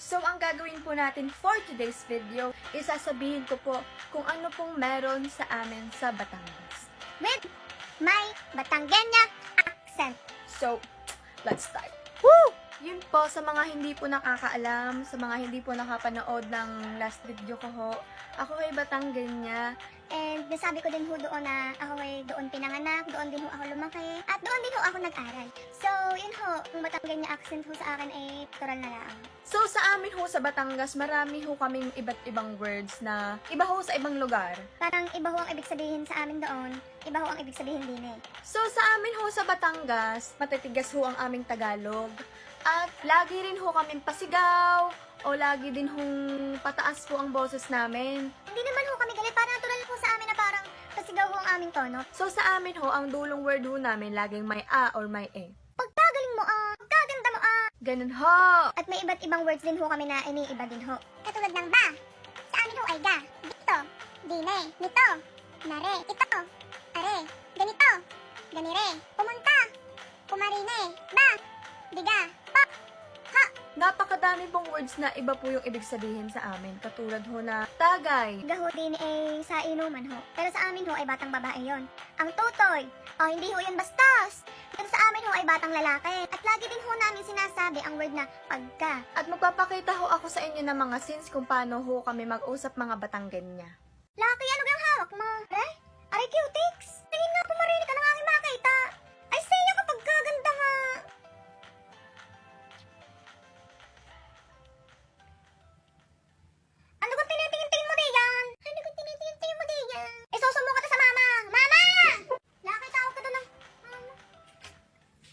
So, ang gagawin po natin for today's video, isasabihin ko po kung ano pong meron sa amin sa Batangas. With my Batangueña accent. So, let's start. Woo! Yun po, sa mga hindi po nakakaalam, sa mga hindi po nakapanood ng last video ko ho, ako ay Batangueña. And nasabi ko din ho doon na ako ay doon pinanganak, doon din ho ako lumaki, at doon din ho ako nag-aral. So, yun ho, yung Batangueña accent ho sa akin ay natural na lang. So, sa amin ho sa Batangas, marami ho kaming iba't ibang words na iba ho sa ibang lugar. Parang iba ho ang ibig sabihin sa amin doon, iba ho ang ibig sabihin din eh. So, sa amin ho sa Batangas, matitigas ho ang aming Tagalog. At lagi rin ho kaming pasigaw, o lagi din hong pataas po ang boses namin. Hindi naman ho kami galit, parang natural po sa amin na parang pasigaw ho ang aming tono. So, sa amin ho, ang dulong word ho namin, laging may a or may e. Pagkagaling mo pagkaganda mo Ganun ho! At may iba't ibang words din ho kami na iniiba din ho. Katulad ng ba, sa amin ho ay ga, dito, dine, nito, nare, ito, are, ganito, ganire, pumunta, pumarine, ba, diga, pa, ha. Napakadami pong words na iba po yung ibig sabihin sa amin. Katulad ho na tagay. Gaho din eh sa inuman ho. Pero sa amin ho ay batang babae yon. Ang tutoy, hindi ho yan bastos. Pero sa amin ho ay batang lalaki. At lagi din ho namin sinasabi ang word na pagka. At magpapakita ho ako sa inyo ng mga scenes kung paano ho kami mag-usap mga Batangueña. Laki, ano kang hawak mo? Aray? Aray, cutics? Tingin nga, pumarinig ka ng aking makita. Ay, saya kapag kaganda nga. Ano kung tinitingin-tingin mo diyan? Ano kung tinitingin-tingin mo diyan? Isusumo ka ta sa mama. Mama! Laki, tawag ka doon ng mama.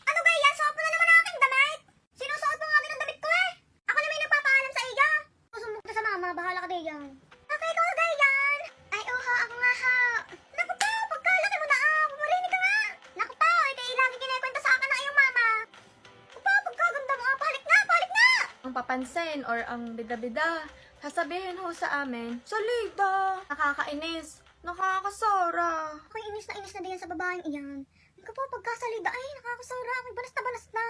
Ano ba yan? Suot mo na naman ang aking damit. Sinusuot mo nga ng damit ko eh. Ako na may nagpapaalam sa iya. Susumo ka ta sa mama. Bahala ka diyan. Laki, ikaw na diyan. Ay, oho, ako nga ha. Naku pa, pagkalaki mo na pumarinig ka nga. Naku pa, ikaw lagi kinikwento sa akin ng iyong mama. Naku pa, pagkaganda mo pahalik na, pahalik na. Ang papansin or ang bida-bida, sasabihin ho sa amin, Salida! Nakakainis! Nakakasora! Ako'y inis na din sa babaeng iyan. Naku pa, pagkasalida, ay, nakakasara. Ako'y banas na banas na.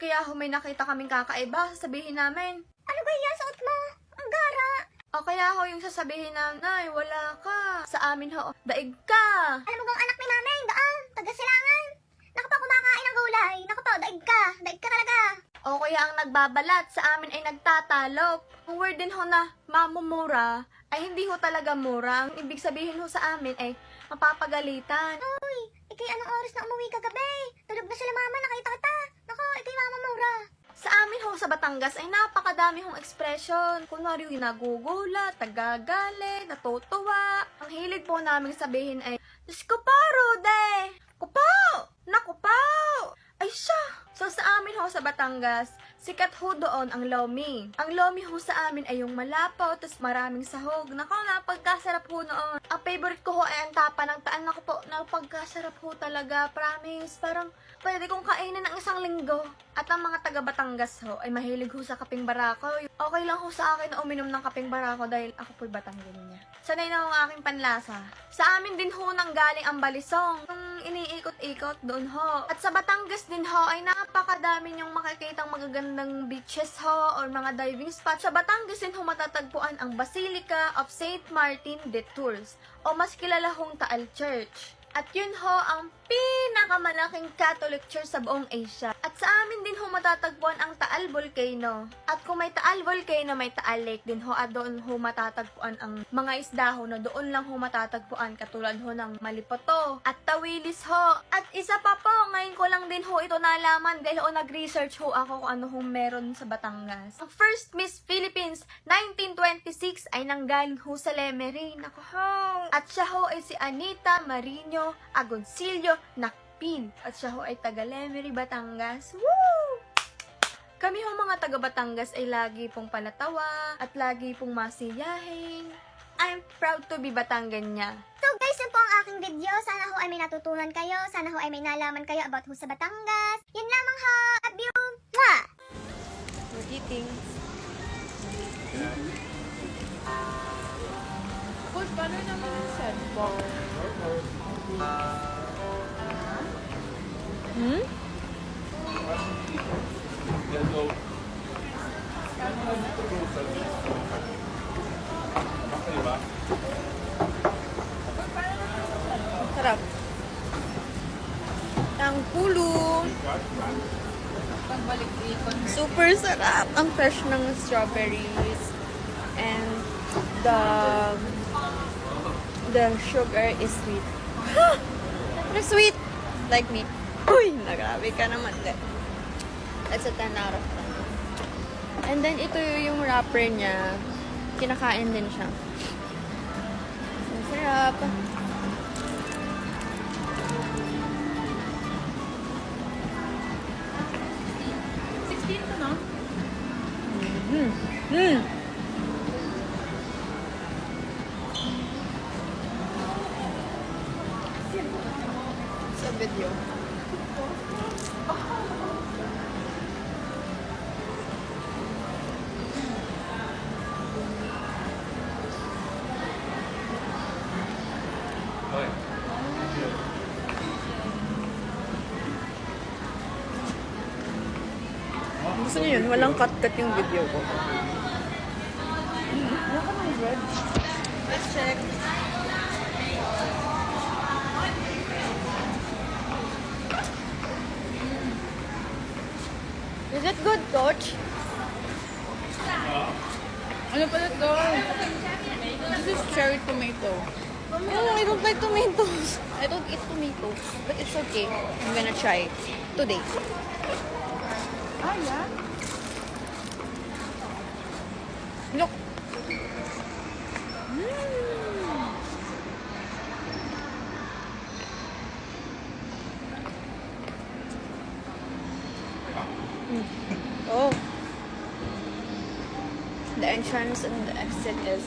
Kaya ho may nakita kaming kakaiba, sasabihin namin. Ano ba yan? Suot mo? Ang gara. O kaya ho yung sasabihin namin, ay wala ka. Sa amin ho, daig ka. Alam mo kung anak ni namin, daan, taga-silangan. Naku pa, kumakain ng gulay. Naku pa, daig ka talaga. O kaya ang nagbabalat, sa amin ay nagtatalop. Ang word din ho na mamumura, ay hindi ho talaga mura. Ang ibig sabihin ho sa amin ay mapapagalitan. Uy, ikay anong oras na umuwi kagabi? Tulog na sila mama, nakita kita. Naku, ikay mama mura. Sa amin ho sa Batangas ay napakadami hong expression. Kunwari yung nagugulat, tagagalit, natutuwa. Ang hilig po namin sabihin ay, Diyos ko po, Rude! Kupaw! Nakupaw! Ay siya! So sa amin ho sa Batangas, sikat ho doon ang lomi. Ang lomi ho sa amin ay yung malapaw, tas maraming sahog. Nako, napagkasarap ho noon. Ang favorite ko ho ay ang tapa ng taan. Nako po, napagkasarap ho talaga. Promise, parang pwede kong kainin ng isang linggo. At ang mga taga Batangas ho ay mahilig ho sa kaping barako. Okay lang ho sa akin na uminom ng kaping barako dahil ako po'y Batangueña. Sanay na ho ang aking panlasa. Sa amin din ho nang galing ang balisong. Yung iniikot-ikot doon ho. At sa Batangas din ho ay napakadami niyong makikitang magagandang beaches ho or mga diving spots. Sa Batangas din ho matatagpuan ang Basilica of St. Martin de Tours o mas kilala hong Taal Church. At yun ho ang pinakamalaking Catholic Church sa buong Asia. At sa amin din ho matatagpuan ang Taal Volcano. At kung may Taal Volcano, may Taal Lake din ho. At doon ho matatagpuan ang mga isda ho na doon lang ho matatagpuan. Katulad ho ng Malipoto at Tawilis ho. At isa pa po, ngayon ko lang din ho ito nalaman dahil nag-research ho ako kung ano ho meron sa Batangas. Ang first Miss Philippines 1926 ay nanggaling ho sa Lemery. Naku ho! At siya ho ay si Anita Marino Agoncillo Nakpin. At siya ho ay taga Lemery, Batangas. Woo! Kami ho mga taga Batangas ay lagi pong panatawa at lagi pong masiyahin. I'm proud to be Batangueña. So guys, yun po ang aking video. Sana ho ay may natutunan kayo. Sana ho ay may nalaman kayo about ho sa Batangas. Yun lamang ha. Love you. Mwah! We're eating. Coach, paano naman yung cellphone? Hmm? Sarap. Ang pulo. Pagbalik ikon. Super sarap. Ang fresh ng strawberries. And the sugar is sweet. Pero sweet. Like me. Uy, nagrabe ka naman. That's a 10 out of 10. And then, ito yung wrapper niya. Kinakain din siya. Ang sarap. Sa video. Gusto niyo yun? Walang cut-cut yung video ko. Let's check. Is it good, Coach? Ano pala ito? This is cherry tomato. Oh, I don't like tomatoes. I don't eat tomatoes. But it's okay. I'm gonna try today. Ah, yeah? Look. Oh. The entrance and the exit is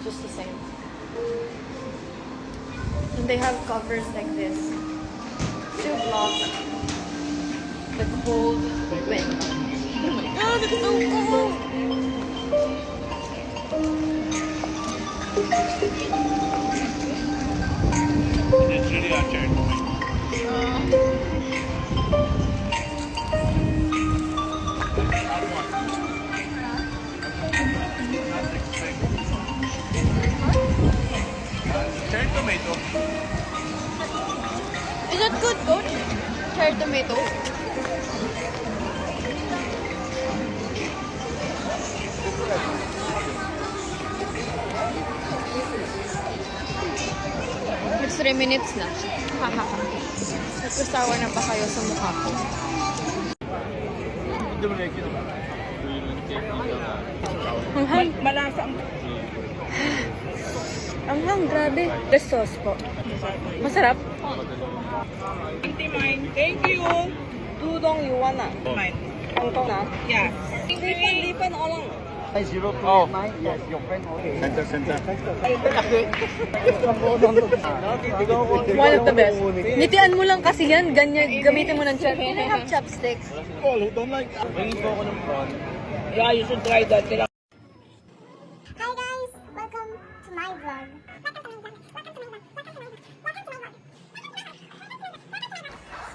just the same. And they have covers like this to block the cold wind. Oh my god, it's so cold! It's really our turn. Cherry tomato. Is that good, Coach? Cherry tomato? It's 3 minutes na. Hahaha. Nagkasawa na ba kayo sa mukha ko? Hanghang. Malasa ang... Hanghang, grabe. The sauce po. Masarap? Thank you. Dudong you want ah? Mine. Hongkong ah? Yeah. Different all. Oh. Yes, your friend. Okay. Center. One of the best. Ngitian mo lang kasi yan. Ganyan, gamitin mo ng chopsticks. Can I have chopsticks? Oh, don't like. Bringing po ako ng prawn. Yeah, you should try that. Hi guys, welcome to my vlog.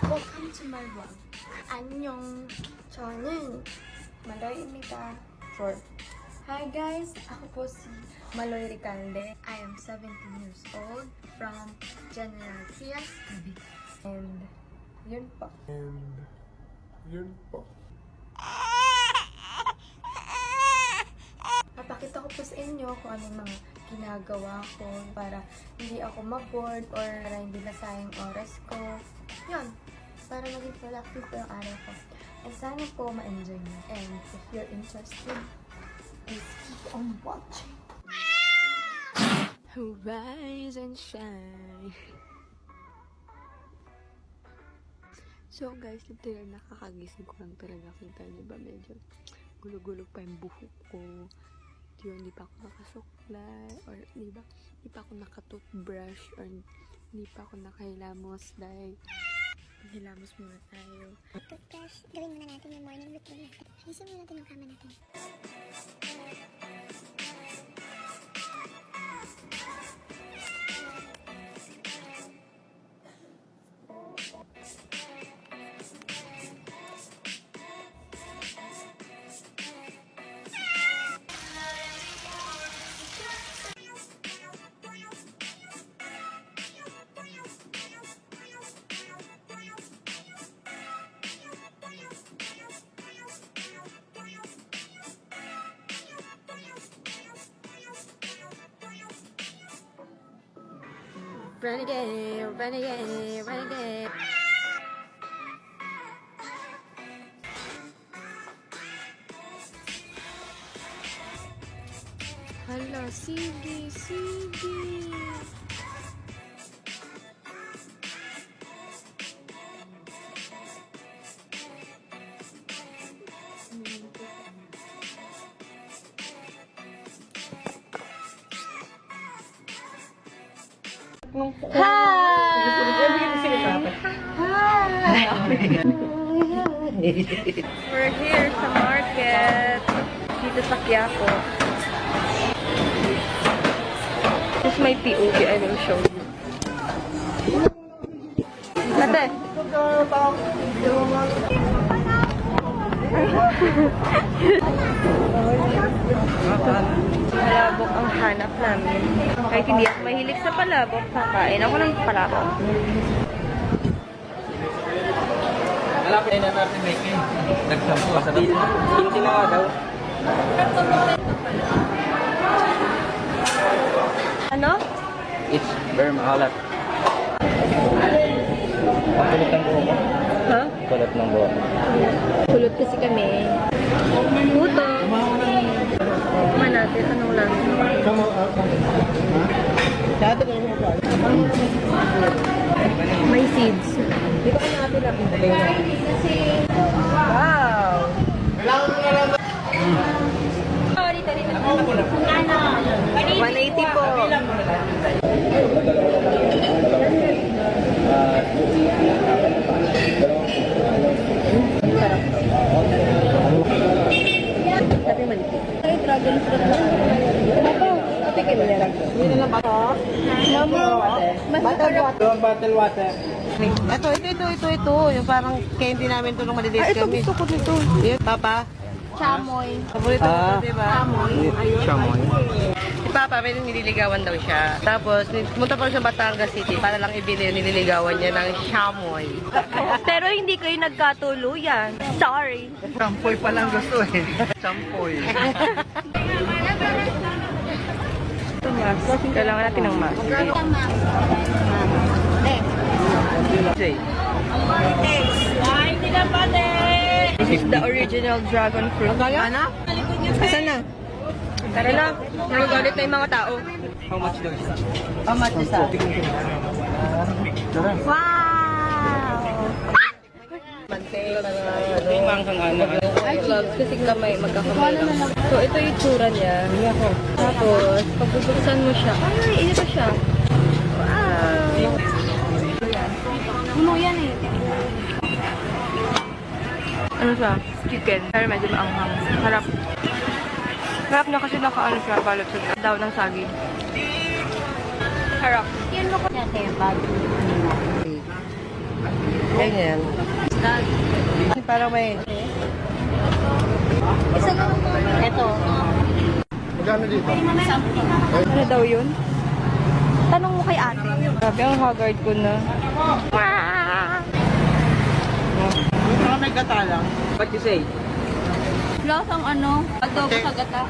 Welcome to my vlog. 안녕. 저는 말로이입니다. Short. Hi guys, ako po si Maloy Ricalde. I am 17 years old from General Trias, Cavite. And yun po. Papakita ko po sa inyo kung ano yung mga ginagawa ko para hindi ako ma-bored or para hindi nasayang oras ko. Yun, para maging productive po yung araw ko. And sana po ma-enjoy nyo. And if you're interested, please keep on watching. Rise and shine. So guys, literal nakakagising ko lang talaga. Kita niyo ba medyo gulog-gulog pa yung buhok ko. Yun, di pa ako nakasuklay or di pa ako nakatoothbrush or di pa ako nakahilamos dahil hilamos muna tayo. Toothbrush, gawin muna natin yung morning routine. Ayusin muna natin yung kama natin. Renegade, renegade, renegade. Hala, sige, sige. We're here sa market. Dito sa Quiapo. This is my POV. I will show you. Ate! Palabok ang hanap namin. Kahit hindi ako mahilig sa palabok, kakain ako ng palabok. Malapit na natin may kin. Nagsampo sa dito. Hindi na nga daw. Ano? It's very mahalat. Ang kulit ng buho mo. Ha? Kulit ng buho. Kulot kasi kami. Puto. Kumain natin. Anong lang? May seeds. Dito ka natin natin. Wow! 180 po. Tapi malipit. Ay, dragon fruit na. Ito, tikin mo yan. Hindi na lang ba? Bottle water. Ito. Yung parang candy namin ito nung maliliit kami. Gusto ko dito. Yun, Papa. Chamoy. Paborito ko ito, diba? Chamoy. Si Papa, may nililigawan daw siya. Tapos, pumunta pa siya sa Batangas City para lang ibili yung nililigawan niya ng shamoy. Pero hindi kayo nagkatuluyan. Sorry. Champoy pa lang gusto eh. Champoy. Ito mask. Kailangan natin ng mask. Jay. This is the original dragon fruit. Ano? Asan na? Tara na. Nagagalit na yung mga tao. How much daw isa? How much is that? May manghang anak. Ay, gloves kasi kamay magkakamay lang. So, ito yung tsura niya. Tapos, pag bubuksan mo siya, ay, ito siya. Wow! Puno yan eh. Ano siya? Chicken. Pero medyo maanghang. Harap. Harap na kasi nakaano siya, balot sa daw ng saging. Harap. Yan mo ko niya, bago. Ganyan. Parang may... Isa lang po. Ito. Ano daw yun? Tanong mo kay ate. Grabe, ang haggard ko na. Parang may gata lang. What you say? Lasang ano? Adobo sa gata.